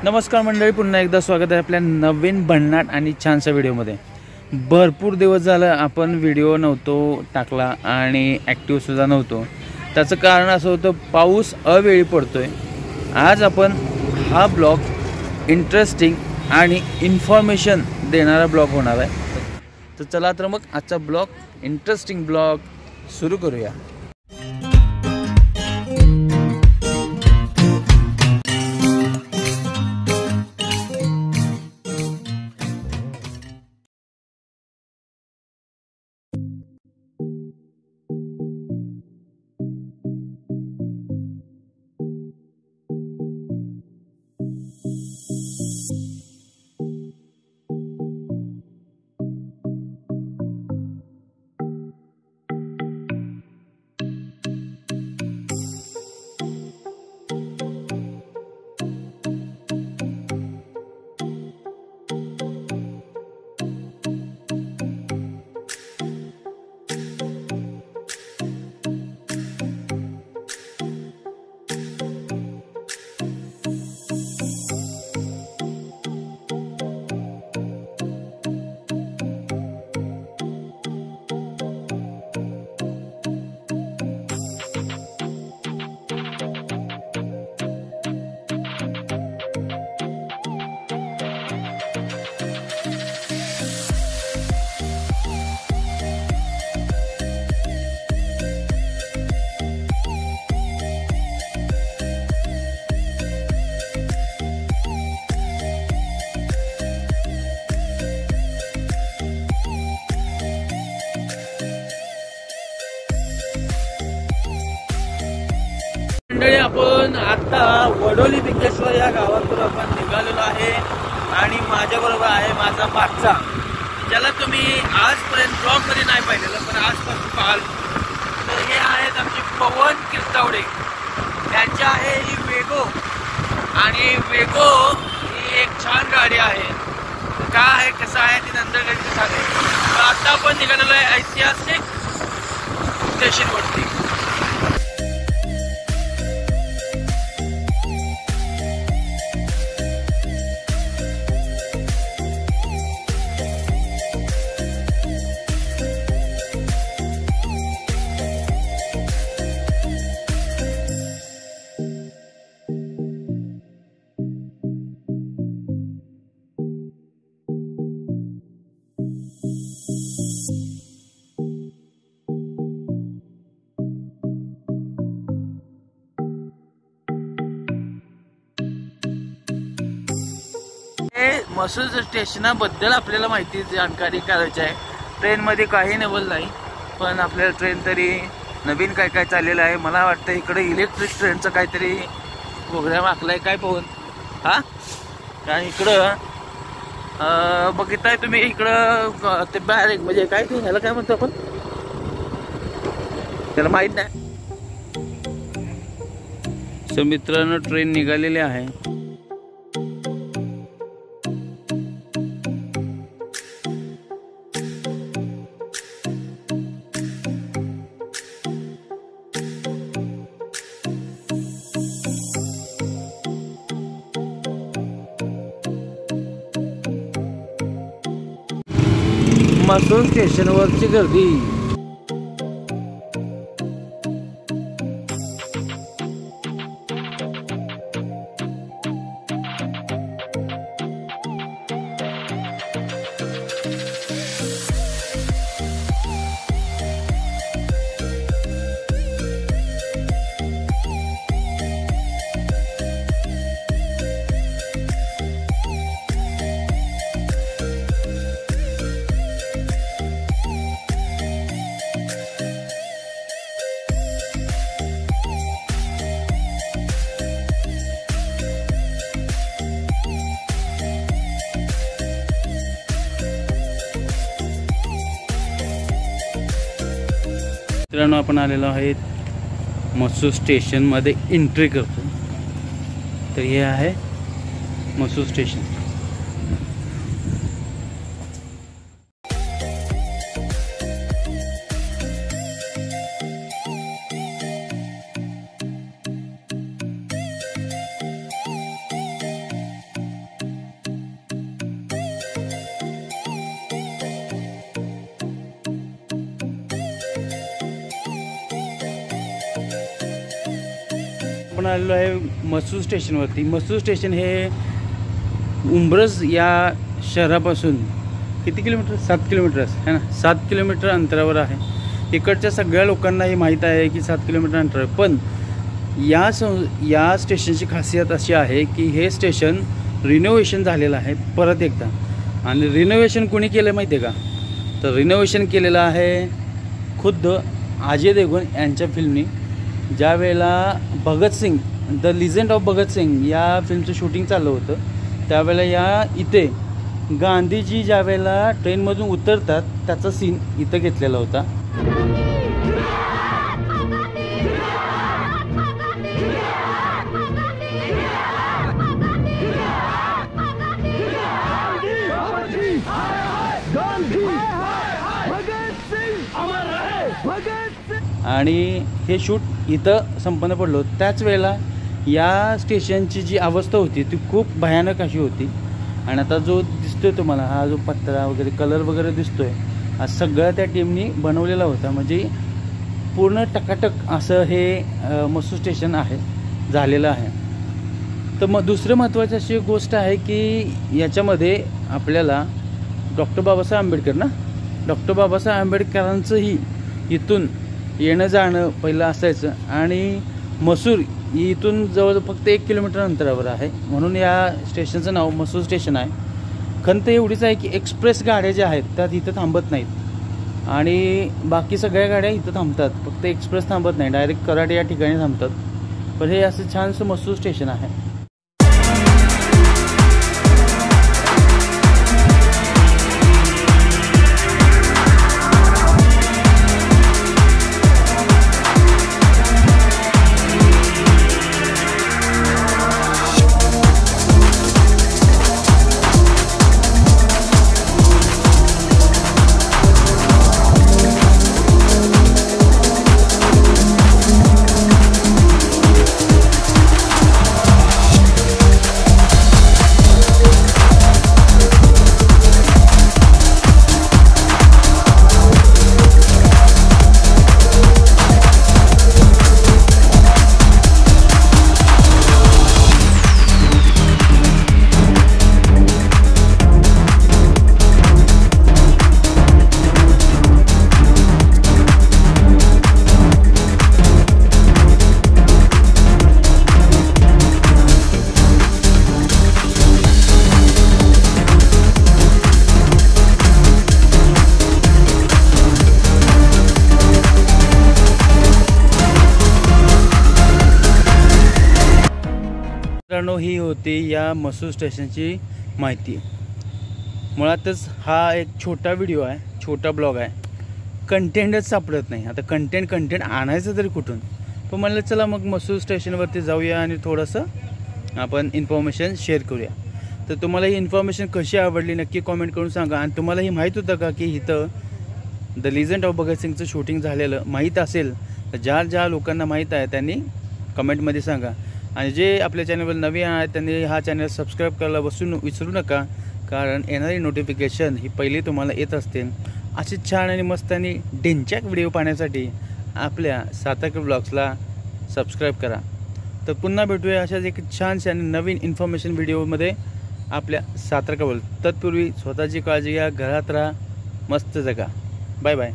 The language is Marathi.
नमस्कार मंडळी, पुन्हा एकदा स्वागत आहे आपल्या नवीन भन्नाट आणि छानशा व्हिडिओमध्ये। भरपूर दिवस झालं आपण व्हिडिओ नव्हतो टाकला आणि ॲक्टिव्ह सुद्धा नव्हतो। त्याचं कारण असं होतं, पाऊस अवेळी पडतोय। आज आपण हा ब्लॉग इंटरेस्टिंग आणि इन्फॉर्मेशन देणारा ब्लॉग होणार आहे। तर चला तर मग आजचा ब्लॉग इंटरेस्टिंग ब्लॉग सुरू करूया। मंडळी, आपण आता वडोली बिंकेश्वर या गावातून आपण निघालेलो आहे आणि माझ्याबरोबर आहे माझा भाचा, ज्याला तुम्ही आजपर्यंत ब्लॉगमध्ये नाही पाहिलेलं पण आजपासून पाहाल। तर हे आहेत आमचे पवन किरतावडे, त्यांची आहे ही वेगो, आणि वेगो ही एक छान गाडी आहे। काय आहे कसं आहे ती नंतर कधी सांगेल। तर आता आपण निघालेलो आहे ऐतिहासिक स्टेशनवरती। मसूर स्टेशनाबद्दल आपल्याला माहिती जानकारी करायची आहे। ट्रेनमध्ये काही नवल नाही, पण आपल्याला ट्रेन तरी नवीन काय काय चाललेलं आहे। मला वाटतं इकडे इलेक्ट्रिक ट्रेनचं काहीतरी प्रोग्राम आखलाय काय पवन, हा कारण इकडं बघितलाय तुम्ही इकडं ते बॅरेक म्हणजे काय ते ह्याला काय म्हणतो आपण, त्याला माहित नाही। सो मित्रांनो, ट्रेन निघालेली आहे। मसूर स्टेशनवरची गर्दी मित्रांनो, आपण आलेलो आहेत मसूर स्टेशनमध्ये एंट्री करतो। तर हे आहे मसूर स्टेशन। आपण आलेलो आहे मसूर स्टेशनवरती. मसूर स्टेशन हे उंब्रज या शहरापासून किती किलोमीटर, 7 किलोमीटर आहे ना, 7 किलोमीटर अंतरावर आहे. इकडच्या सगळ्या लोकांनाही माहीत आहे की 7 किलोमीटर अंतर आहे. पण या स्टेशनची खासियत अशी आहे की हे स्टेशन रिनोव्हेशन झालेलं आहे परत एकदा. आणि रिनोव्हेशन कोणी केलं माहिती आहे का? तर रिनोव्हेशन केलेलं आहे खुद्द अजय देवगण यांच्या फिल्मनी. ज्या वेळेला Bhagat Singh, the legend of Bhagat Singh या फिल्मचं शूटिंग चाललं होतं, त्यावेळेला या इथे गांधीजी ज्या वेळेला ट्रेनमधून उतरतात त्याचा सीन इथं घेतलेला होता. आणि हे शूट इथं संपन्न पडलं. त्याच वेळेला या स्टेशनची जी अवस्था होती ती खूप भयानक अशी होती. आणि आता जो दिसतोय तुम्हाला, हा जो पत्रा वगैरे कलर वगैरे दिसतोय, हा सगळं त्या टीमनी बनवलेला होता. म्हणजे पूर्ण टकाटक असं हे मसूर स्टेशन आहे झालेलं आहे. तर मग दुसरं महत्त्वाची अशी गोष्ट आहे की याच्यामध्ये आपल्याला डॉक्टर बाबासाहेब आंबेडकरांचंही इथून येणं जाणं पहिलं असायचं. आणि मसूर इथून जवळ फक्त 1 किलोमीटर अंतरावर आहे, म्हणून या स्टेशनचं नाव मसूर स्टेशन आहे. खंत एवढीच आहे की एक्सप्रेस गाड्या ज्या आहेत त्या इथं थांबत नाहीत आणि बाकी सगळ्या गाड्या इथं थांबतात. फक्त एक्सप्रेस थांबत नाही, डायरेक्ट कराड या ठिकाणी थांबतात. पण हे असं छानसं मसूर स्टेशन आहे. ही होती या मसूर स्टेशनची माहिती. मुळातच हा एक छोटा व्हिडिओ आहे, छोटा ब्लॉग आहे. कंटेंटच सापडत नाही. आता कंटेंट आणायचं तरी कुठून? पण म्हणलं चला मग मसूर स्टेशनवरती जाऊया आणि थोडंसं आपण इन्फॉर्मेशन शेअर करूया. तर तुम्हाला ही इन्फॉर्मेशन कशी आवडली नक्की कॉमेंट करून सांगा. आणि तुम्हाला ही माहीत होतं का की इथं द लिजंड ऑफ भगतसिंगचं शूटिंग झालेलं माहीत असेल तर ज्या लोकांना माहीत आहे त्यांनी कमेंटमध्ये सांगा. आणि जे आपल्या चॅनलवर नवीन आहेत त्यांनी हा चॅनल सबस्क्राईब करायला विसरू नका, कारण येणारी नोटिफिकेशन ही पहिली तुम्हाला येत असते. असे छान आणि मस्त आणि डेंचॅक व्हिडिओ पाहण्यासाठी आपल्या सातारकर ब्लॉग्सला सबस्क्राईब करा. तर पुन्हा भेटूया अशाच एक छानशा आणि नवीन इन्फॉर्मेशन व्हिडिओमध्ये आपल्या सातारकर ब्लॉग. तत्पूर्वी स्वतःची काळजी घ्या, घरात राहा, मस्त जगा. Bye bye.